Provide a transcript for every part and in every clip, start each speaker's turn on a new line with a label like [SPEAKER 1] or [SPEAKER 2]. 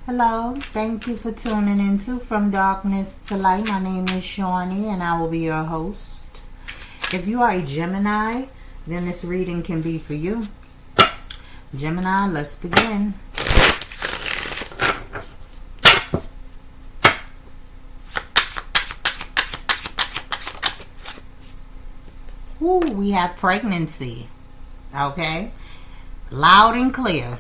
[SPEAKER 1] Hello, thank you for tuning into From Darkness to Light. My name is Shawnee and I will be your host. If you are a Gemini, then this reading can be for you. Gemini, let's begin. Ooh, we have pregnancy. Okay? Loud and clear.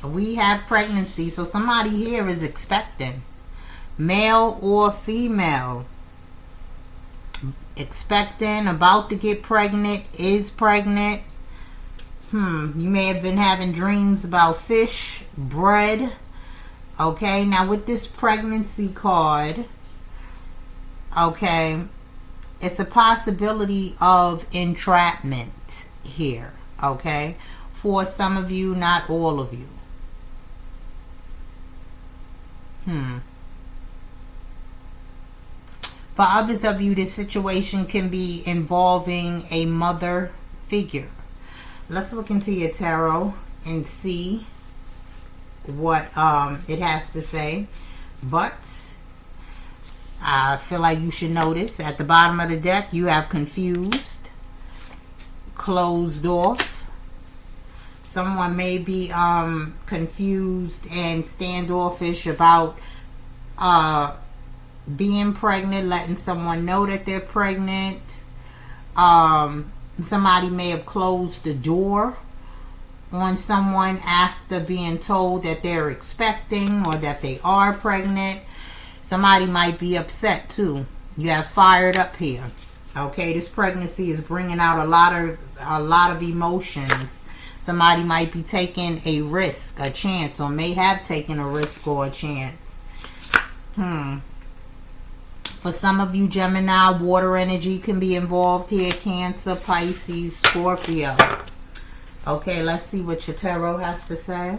[SPEAKER 1] We have pregnancy, so somebody here is expecting, male or female, expecting, about to get pregnant, is pregnant. You may have been having dreams about fish, bread. Okay, now with this pregnancy card, okay, it's a possibility of entrapment here, okay, for some of you, not all of you. For others of you, this situation can be involving a mother figure. Let's look into your tarot and see what it has to say. But I feel like you should notice at the bottom of the deck, you have confused, closed off. Someone may be confused and standoffish about being pregnant, letting someone know that they're pregnant. Somebody may have closed the door on someone after being told that they're expecting or that they are pregnant. Somebody might be upset too. You have fired up here. Okay, this pregnancy is bringing out a lot of emotions. Somebody might be taking a risk, a chance, or may have taken a risk or a chance. For some of you, Gemini, water energy can be involved here. Cancer, Pisces, Scorpio. Okay, let's see what your tarot has to say.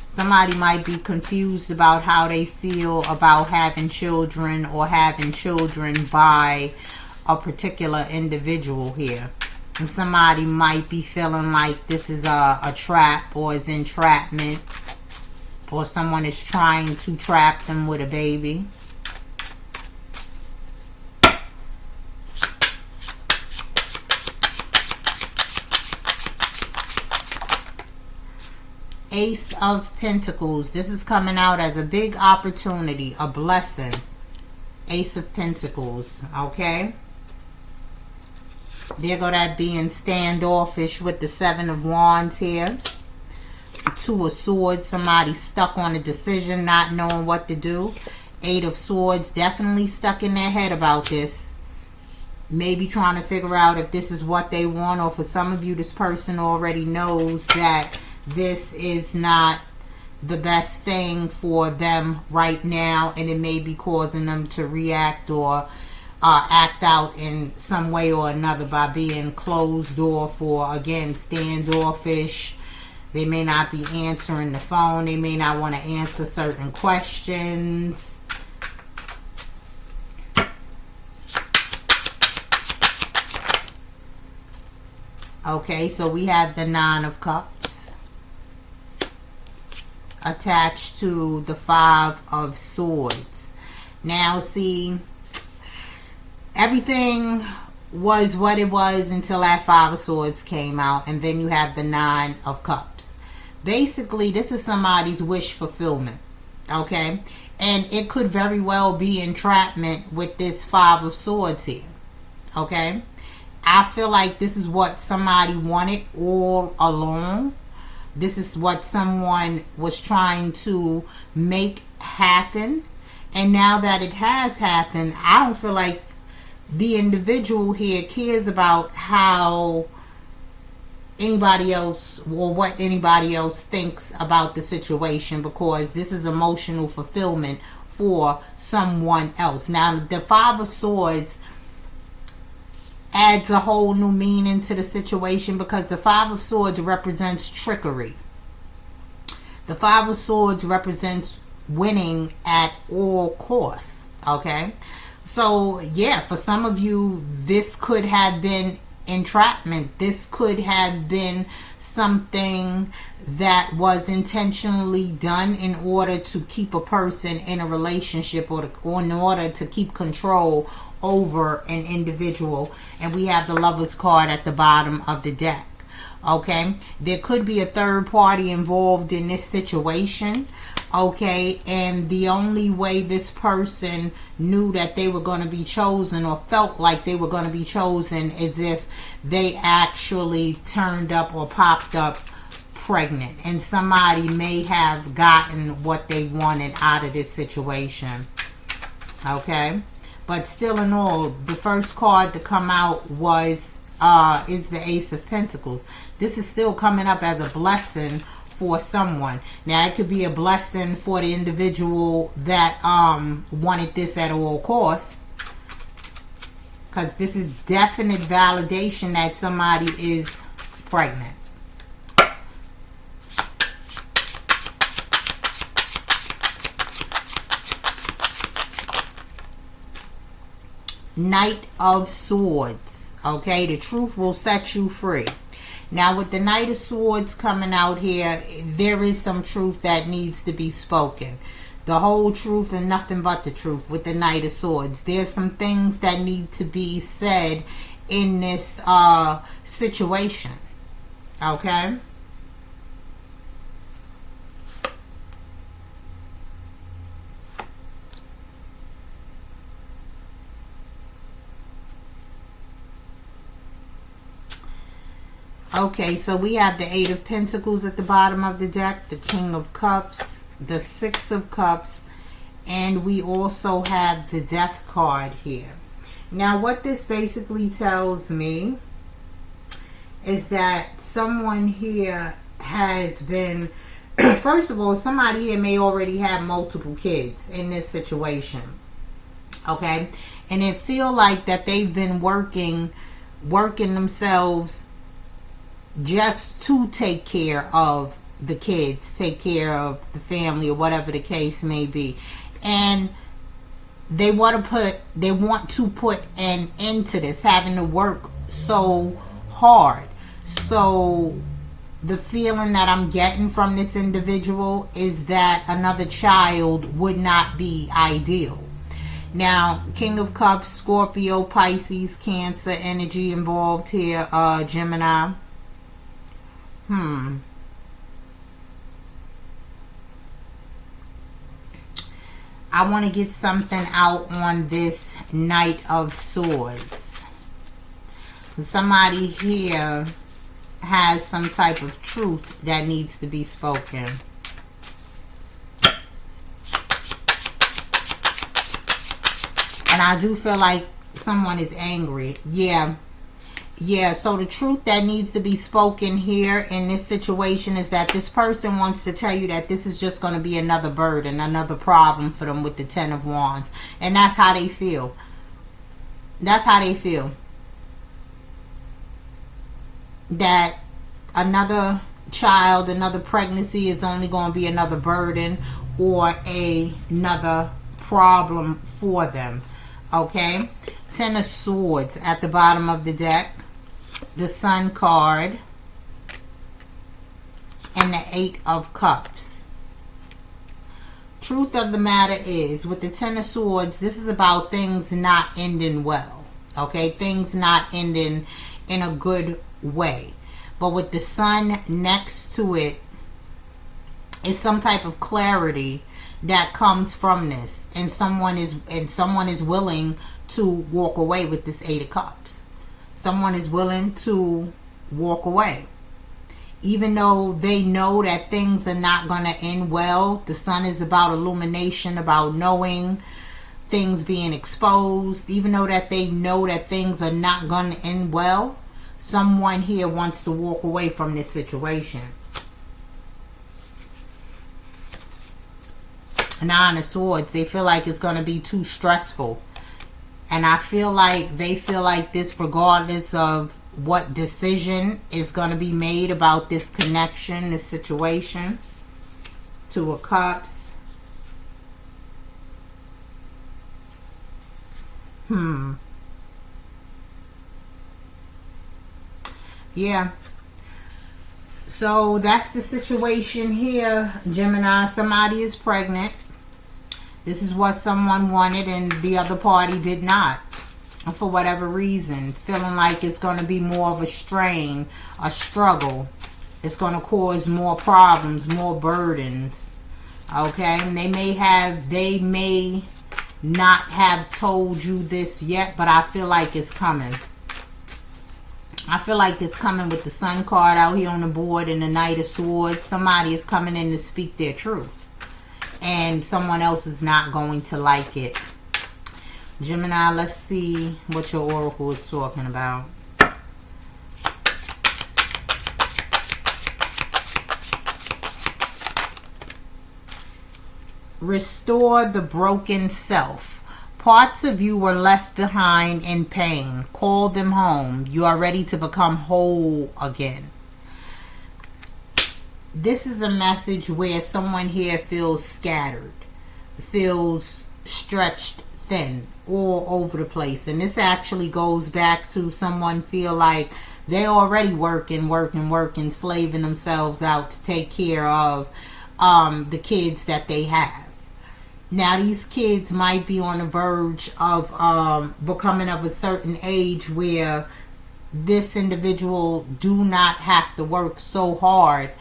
[SPEAKER 1] Somebody might be confused about how they feel about having children or having children by a particular individual here. And somebody might be feeling like this is a trap or is entrapment, or someone is trying to trap them with a baby. Ace of Pentacles. This is coming out as a big opportunity, a blessing. Ace of Pentacles, okay? There go that being standoffish with the Seven of Wands here. Two of Swords, somebody stuck on a decision, not knowing what to do. Eight of Swords, definitely stuck in their head about this. Maybe trying to figure out if this is what they want, or for some of you, this person already knows that this is not the best thing for them right now, and it may be causing them to react or act out in some way or another by being closed off or, again, standoffish. They may not be answering the phone. They may not want to answer certain questions. Okay, so we have the Nine of Cups attached to the Five of Swords. Now, see, everything was what it was until that Five of Swords came out, and then you have the Nine of Cups. Basically, this is somebody's wish fulfillment, okay? And it could very well be entrapment with this Five of Swords here, okay? I feel like this is what somebody wanted all along. This is what someone was trying to make happen. And now that it has happened, I don't feel like the individual here cares about how anybody else or what anybody else thinks about the situation, because this is emotional fulfillment for someone else. Now, the Five of Swords adds a whole new meaning to the situation, because the Five of Swords represents trickery. The Five of Swords represents winning at all costs, okay? So, yeah, for some of you, this could have been entrapment. This could have been something that was intentionally done in order to keep a person in a relationship, or in order to keep control over an individual. And we have the Lovers card at the bottom of the deck. Okay, there could be a third party involved in this situation. Okay, and the only way this person knew that they were going to be chosen, or felt like they were going to be chosen, is if they actually turned up or popped up pregnant, and somebody may have gotten what they wanted out of this situation. Okay, but still in all, the first card to come out was is the Ace of Pentacles. This is still coming up as a blessing for someone. Now, it could be a blessing for the individual that wanted this at all costs, because this is definite validation that somebody is pregnant. Knight of Swords. Okay, the truth will set you free. Now, with the Knight of Swords coming out here, there is some truth that needs to be spoken. The whole truth and nothing but the truth with the Knight of Swords. There's some things that need to be said in this situation. Okay? Okay, so we have the Eight of Pentacles at the bottom of the deck, the King of Cups, the Six of Cups, and we also have the Death card here. Now, what this basically tells me is that someone here has been, first of all, somebody here may already have multiple kids in this situation. Okay? And it feel like that they've been working themselves just to take care of the kids, take care of the family, or whatever the case may be. And they want to put an end to this, having to work so hard. So the feeling that I'm getting from this individual is that another child would not be ideal. Now, King of Cups, Scorpio, Pisces, Cancer energy involved here, Gemini. I want to get something out on this Knight of Swords. Somebody here has some type of truth that needs to be spoken. And I do feel like someone is angry. Yeah, so the truth that needs to be spoken here in this situation is that this person wants to tell you that this is just going to be another burden, another problem for them with the Ten of Wands. And that's how they feel. That's how they feel. That another child, another pregnancy is only going to be another burden or another problem for them. Okay? Ten of Swords at the bottom of the deck. The Sun card, and the Eight of Cups. Truth of the matter is, with the Ten of Swords, this is about things not ending well. Okay, things not ending in a good way. But with the Sun next to it, is some type of clarity that comes from this, and someone is willing to walk away with this Eight of Cups. Someone is willing to walk away. Even though they know that things are not going to end well. The Sun is about illumination, about knowing, things being exposed. Even though that they know that things are not going to end well, someone here wants to walk away from this situation. Nine of Swords, they feel like it's going to be too stressful. And I feel like they feel like this, regardless of what decision is going to be made about this connection, this situation. Two of Cups. Yeah. So that's the situation here, Gemini. Somebody is pregnant. This is what someone wanted and the other party did not. For whatever reason. Feeling like it's going to be more of a strain, a struggle. It's going to cause more problems, more burdens. Okay? And they may not have told you this yet, but I feel like it's coming. I feel like it's coming with the Sun card out here on the board and the Knight of Swords. Somebody is coming in to speak their truth. And someone else is not going to like it. Gemini, let's see what your oracle is talking about. Restore the broken self. Parts of you were left behind in pain. Call them home. You are ready to become whole again. This is a message where someone here feels scattered, feels stretched thin, all over the place. And this actually goes back to someone feel like they're already working, slaving themselves out to take care of the kids that they have. Now, these kids might be on the verge of becoming of a certain age where this individual do not have to work so hard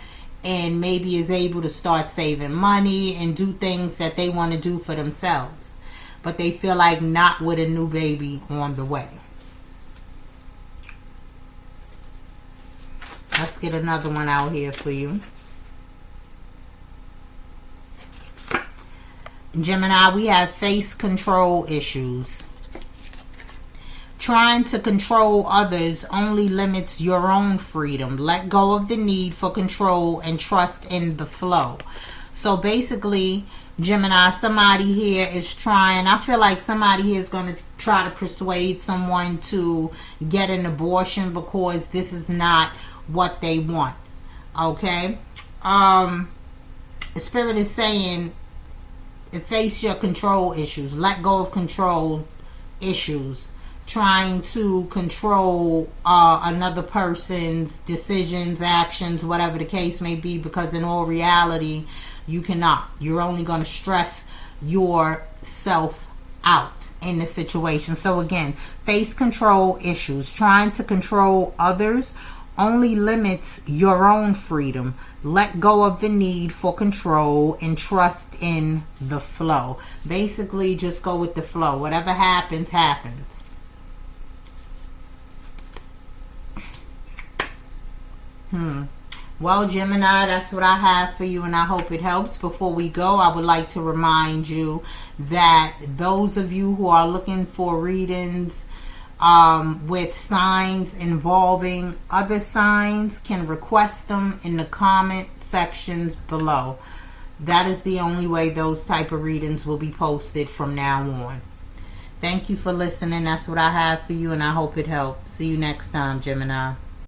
[SPEAKER 1] and maybe is able to start saving money and do things that they want to do for themselves. But they feel like not with a new baby on the way. Let's get another one out here for you. Gemini, we have face control issues. Trying to control others only limits your own freedom. Let go of the need for control and trust in the flow. So basically, Gemini, somebody here is trying, I feel like somebody here is going to try to persuade someone to get an abortion because this is not what they want. Okay? The Spirit is saying, face your control issues. Let go of control issues. Trying to control another person's decisions, actions, whatever the case may be, because in all reality, you cannot. You're only going to stress yourself out in the situation. So again, face control issues. Trying to control others only limits your own freedom. Let go of the need for control and trust in the flow. Basically, just go with the flow. Whatever happens, happens. Well, Gemini, that's what I have for you, and I hope it helps. Before we go, I would like to remind you that those of you who are looking for readings with signs involving other signs can request them in the comment sections below. That is the only way those type of readings will be posted from now on. Thank you for listening. That's what I have for you, and I hope it helps. See you next time, Gemini.